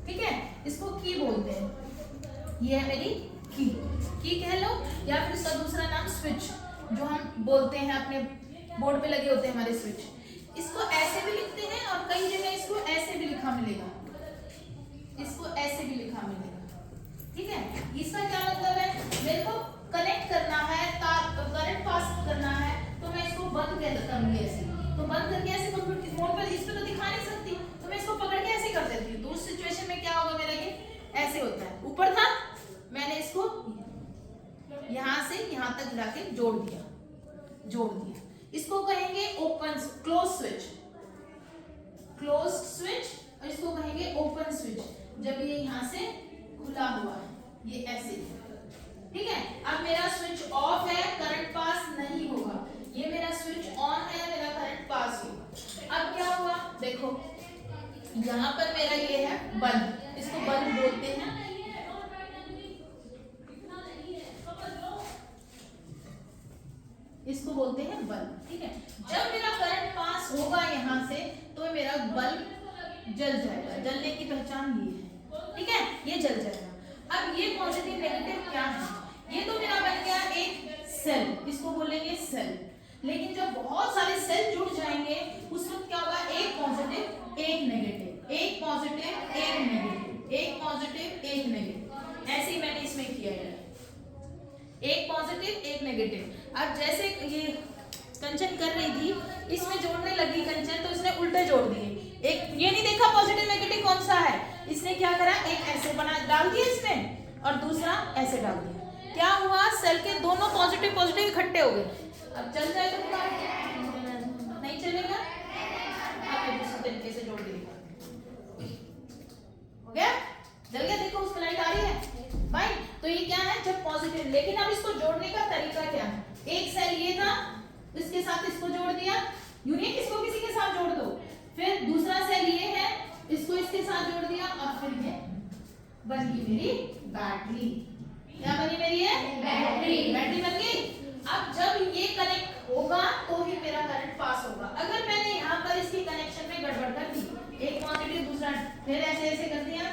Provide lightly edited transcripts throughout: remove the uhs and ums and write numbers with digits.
ठीक है, इसको की बोलते हैं। ये है मेरी की कह लो, या फिर इसका दूसरा नाम स्विच, जो हम बोलते हैं अपने बोर्ड पे लगे होते हैं हमारे स्विच। इसको ऐसे भी लिखते हैं और कई जगह इसको ऐसे भी लिखा मिलेगा, इसको ऐसे भी लिखा मिलेगा। ठीक है, इसका क्या मतलब है, मेरे को कनेक्ट करना है, करंट पास करना है, तो मैं इसको बंद करूंगी ऐसे, तो बंद करके ऐसे कंप्यूटर फोन पर इस पे तो दिखा नहीं सकती, तो मैं इसको पकड़ के ऐसे कर देती हूँ। तो उस सिचुएशन में क्या होगा, मेरा ये ऐसे होता है, ऊपर था, मैंने इसको यहां से यहां तक लाके जोड़ दिया। इसको कहेंगे ओपन क्लोज स्विच, और इसको कहेंगे ओपन स्विच जब ये यहां से खुला हुआ है, ये ऐसे। ठीक है, अब मेरा स्विच ऑफ है, करंट पास नहीं होगा, ये मेरा स्विच ऑन है, मेरा करंट पास होगा। अब क्या हुआ, देखो यहाँ पर मेरा ये है बल्ब, इसको बल्ब बोलते हैं, इसको बोलते हैं बल्ब। ठीक है, जब मेरा करंट पास होगा यहाँ से, तो मेरा बल्ब जल जाएगा, जलने की पहचान ये है। ठीक है, ये जल जाएगा। अब ये पॉजिटिव नेगेटिव क्या है, ये तो मेरा बन गया एक सेल, इसको बोलेंगे सेल। लेकिन जब बहुत सारे सेल जुड़ जाएंगे, उस वक्त क्या होगा, एक पॉजिटिव एक नेगेटिव, एक पॉजिटिव एक नेगेटिव, एक पॉजिटिव एक नेगेटिव, ऐसे ही मैंने इसमें किया है, एक पॉजिटिव एक नेगेटिव। अब जैसे ये कंचन कर रही थी, इसमें जोड़ने लगी कंचन, तो इसने उल्टे जोड़ दिए। एक ये नहीं देखा पॉजिटिव नेगेटिव कौन सा है, इसने क्या करा, एक ऐसे बना डाल दिया इसमें, और दूसरा ऐसे डाल दिया। क्या हुआ, सेल के दोनं पॉजिटिव पॉजिटिव इकट्ठे हो गए। अब चल जाए तो नहीं चलेगा, आप दूसरे तरीके से जोड़ दीजिए, हो गया, जल गया। देखो उसमें लाइट आ रही है भाई। तो ये क्या है, जब पॉजिटिव, लेकिन अब इसको जोड़ने का तरीका क्या है, एक सेल ये था, इसके साथ इसको जोड़ दिया, यूनियन इसको किसी के साथ जोड़ दो, फिर दूसरा सेल ये है, इसको इसके साथ जोड़ दिया, और फिर ये बन गई मेरी बैटरी। क्या बनी मेरी है, बैटरी बन गई। अब जब ये कनेक्ट होगा तो ही मेरा करंट पास होगा। अगर मैंने यहाँ पर इसकी कनेक्शन में गड़बड़ कर दी, एक पॉजिटिव दूसरा, फिर ऐसे ऐसे कर दिया,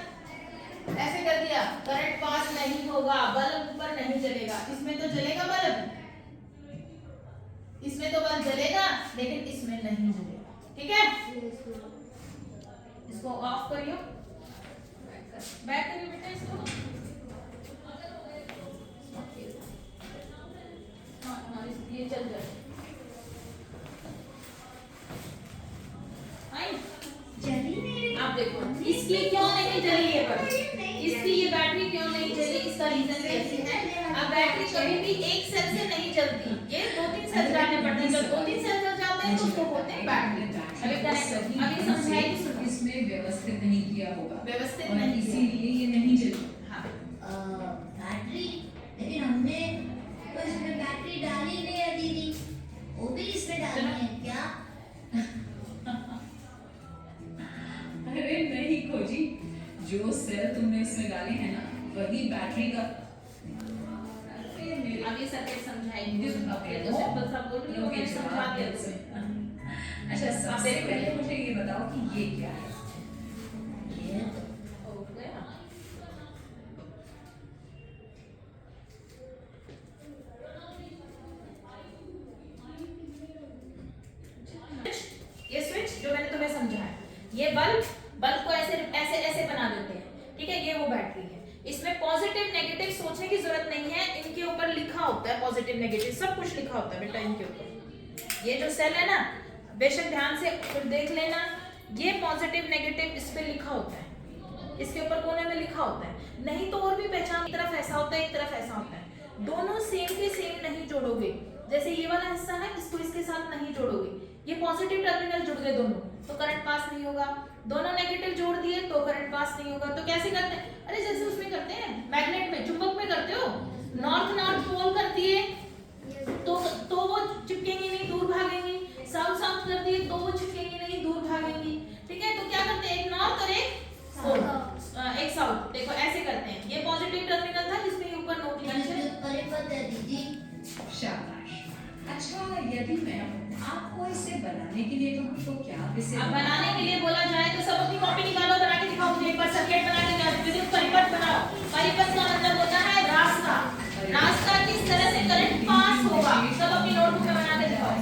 ऐसे कर दिया, करंट पास नहीं होगा, बल्ब ऊपर नहीं जलेगा। इसमें तो जलेगा बल्ब, इसमें तो बल्ब जलेगा, लेकिन इसमें नहीं जलेगा। ठीक है, इसको ऑफ करियो, बैक करियो बेटा इसको, ये चल जाए। आप देखो इसकी क्यों नहीं जली है, पर इसकी ये बैटरी क्यों नहीं जली, इसका रीजन कैसे है। अब बैटरी कभी भी एक सेल से नहीं जलती, ये 2-3 सेल जाने पड़ते हैं, जब 2-3 सेल जल जाते हैं तो उसको बोलते हैं बैटरी। अभी कनेक्ट, अभी समझाएगी, सुनो, इसमें व्यवस्थित नहीं किया होगा, व्यवस्थित नहीं, इसीलिए ये नहीं जली। हाँ बैटरी, लेकिन हमने तो इसमें बैटरी डाली नहीं है दीदी, वो भी इसमें डालनी है क्या? अरे नहीं खोजी, जो सेल तुमने इसमें डाले हैं ना, वही बैटरी का। अभी सर्किट समझाएंगे, तो सिंपल सा बोल रही हूँ, मैंने समझा दिया तुम्हें। अच्छा, सबसे पहले मुझे ये बताओ कि ये क्या है। ये हो गया, ये स्विच जो मैंने तुम्हें समझाया, ये बल्ब को ऐसे ऐसे ऐसे बना देते हैं। ठीक है, ये वो बैटरी है, इसमें पॉजिटिव नेगेटिव सोचने की जरूरत नहीं है, इनके ऊपर लिखा होता है पॉजिटिव नेगेटिव, सब कुछ लिखा होता है बेटा इनके ऊपर। ये जो सेल है ना, बेशक ध्यान से फिर देख लेना, ये पॉजिटिव नेगेटिव इस पे लिखा होता है, इसके ऊपर कोने में लिखा होता है। नहीं तो और भी पहचान, एक तरफ ऐसा होता है, एक तरफ ऐसा होता है, दोनों सेम के सेम नहीं जोड़ोगे। जैसे ये वाला हिस्सा है, इसको इसके साथ नहीं जोड़ोगे, ये पॉजिटिव टर्मिनल जुड़ गए दोनों, तो करंट पास नहीं होगा। दोनों नेगेटिव जोड़ दिए तो करंट पास नहीं होगा। तो कैसे करते हैं, अरे जैसे उसमें करते हैं, मैग्नेट में, चुंबक में करते हो, नॉर्थ पोल कर दिए तो वो चिपकेंगे नहीं, दूर भागेंगी, साउथ कर दिए तो वो चिपकेंगे नहीं, दूर भागेंगी। ठीक है, तो क्या करते हैं, एक नॉर्थ और एक साउथ। देखो ऐसे करते हैं, ये पॉजिटिव टर्मिनल था जिसमें ऊपर नो परिपत्र दीदी। शाबाश। अच्छा, यदि मैं आपको इसे बनाने के लिए कहूँ तो क्या आप इसे अब बनाने के लिए बोला जाए तो सब अपनी कॉपी निकालो, बना के दिखाओ मुझे एक बार, सर्किट बना के परिपथ का मतलब होता है रास्ता। रास्ता किस तरह से करंट पास होगा, सब अपनी नोटबुक में बना के दिखाओ।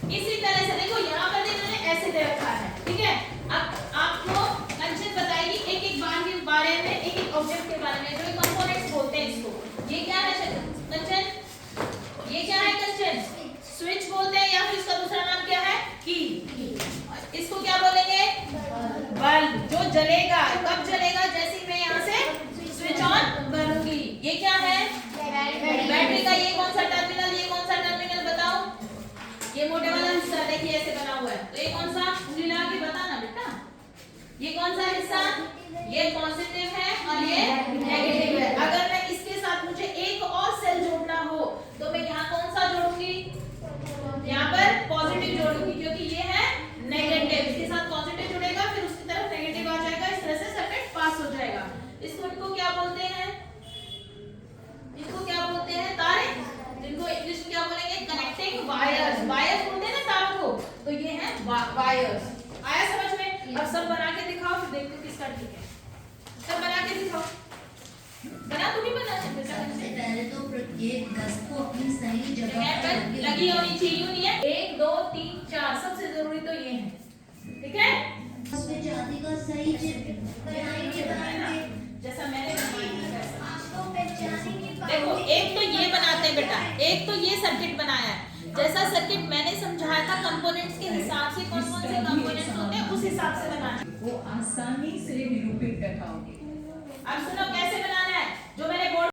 इसी तरह से देखो यहाँ पर इन्होंने ऐसे दे रखा है, ठीक है। अब आपको कंचन बताएगी एक एक बार के बारे में, एक एक ऑब्जेक्ट के बारे में, जो कंपोनेंट्स बोलते हैं इसको। ये क्या है कंचन, ये क्या है कंचन? स्विच बोलते हैं, या फिर इसका दूसरा नाम क्या है? की। इसको क्या बोलेंगे? बल्ब। जो जलेगा, कब जलेगा? जैसे मैं यहाँ से स्विच ऑन करूंगी। ये क्या है? बैटरी का ये कौन सा टर्मिनल, ये कौन सा टर्मिनल बताओ? ये मोटे वाला हिस्सा देखिए ऐसे बना हुआ है, तो ये कौन सा? उंगली लगा के बताना बेटा, ये कौन सा हिस्सा? ये पॉजिटिव है और ये नेगेटिव है। अगर मैं इसके साथ मुझे एक और सेल जोड़ना हो तो मैं यहाँ कौन सा जोड़ूंगी? यहाँ पर पॉजिटिव जोड़ूंगी, क्योंकि ये है नेगेटिव। इसके साथ पॉजिटिव जुड़ेगा, फिर उसकी तरफ नेगेटिव आ जाएगा, इस तरह से सर्किट पास हो जाएगा। इसको इनको क्या बोलते हैं? इनको क्या बोलते हैं? तारे। जिनको इंग्लिश में क्या बोलेंगे? Connecting wires. वायर्स बोलते हैं ना तारों को, तो ये है वायर्स। आया समझ में? अब सब बना के दिखाओ, फिर देखते किसका ठीक है। सब बना के दिखाओ। बना, तू भी बना। सबसे पहले तो प्रत्येक गज को अपनी सही जगह पर लगी होनी चाहिए, यूं नहीं है 1 2 3 4, सबसे जरूरी तो ये है, ठीक है। उसमें जाति का सही चित्र बनाएंगे, जैसा मैंने बनाया वैसा। आपको पहचानेंगे। देखो, एक तो ये बनाते हैं बेटा, एक तो ये सर्किट बनाया है, जैसा सर्किट मैंने समझाया था कंपोनेंट्स के हिसाब से, कौन कौन से कंपोनेंट्स होते हैं उस हिसाब से बनाना। वो आसानी से निरूपित कर पाओगे। अब सुनो कैसे बनाना है, जो मैंने बोर्ड